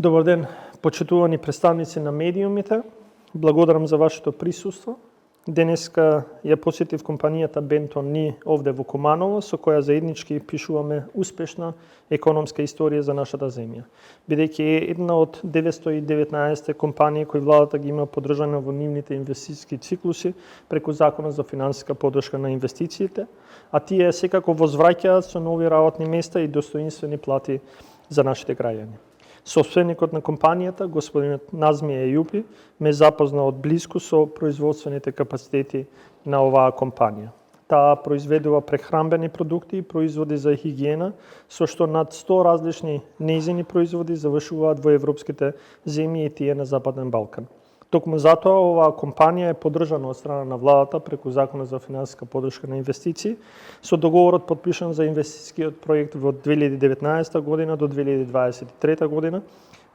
Добар ден, почитувани представници на медиумите. Благодарам за вашето присуство. Денеска ја посетив компанијата Бентон Ни овде во Куманово, со која заеднички пишуваме успешна економска историја за нашата земја. Бидејќи е една од 919 компании кои владата ги има поддржана во нивните инвестициски циклуси преку Законот за финансиска поддршка на инвестициите, а тие секако возвраќаат со нови работни места и достоинствени плати за нашите граѓани. Собственикот на компанијата, господинот Назми Ејупи, ме запозна од близко со производствените капацитети на оваа компанија. Таа произведува прехранбени продукти и производи за хигиена, со што над 100 различни нејзини производи завршуваат во европските земји и тие на Западен Балкан. Токму затоа оваа компанија е поддржана од страна на владата преку Законот за финансиска поддршка на инвестиции, со договорот подпишан за инвестицијскиот проект во 2019 година до 2023 година,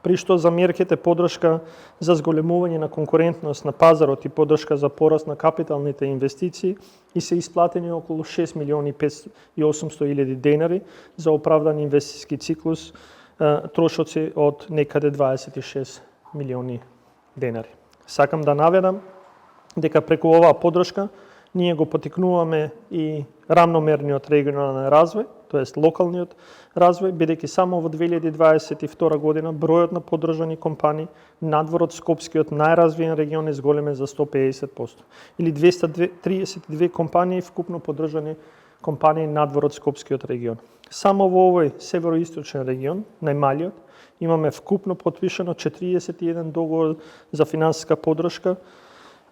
при што за мерките поддршка за зголемување на конкурентност на пазарот и поддршка за пораст на капиталните инвестиции и се исплатени околу 6 милиони 800 илјади денари за оправдан инвестициски циклус, трошоци од некаде 26 милиони денари. Сакам да наведам дека преку оваа поддршка ние го потикнуваме и рамномерниот регионален развој, тоест локалниот развој, бидејќи само во 2022 година бројот на поддржани компании надвор од Скопскиот најразвиен регион е зголемен за 150%, или 232 компании вкупно поддржани компании надвор од Скопскиот регион. Само во овој североисточен регион, најмалиот, имаме вкупно подпишано 41 договор за финансиска поддршка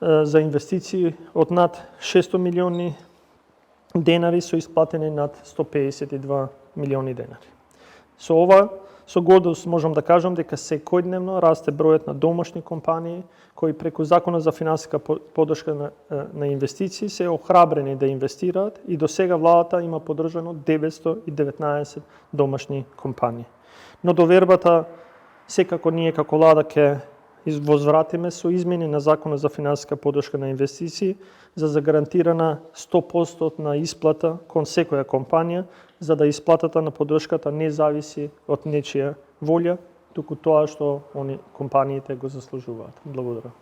за инвестиции од над 600 милиони денари со исплатени над 152 милиони денари. Со гордост можам да кажам дека секојдневно расте бројот на домашни компании кои преку Законот за финансиска поддршка на инвестиции се охрабрени да инвестираат и до сега владата има поддржано 919 домашни компании. Но довербата секако ние како влада ќе возвратиме со измени на Законот за финансиска поддршка на инвестиции за загарантирана 100% исплата кон секоја компанија, за да исплатата на поддршката не зависи од нечија волја, туку тоа што компаниите го заслужуваат. Благодарам.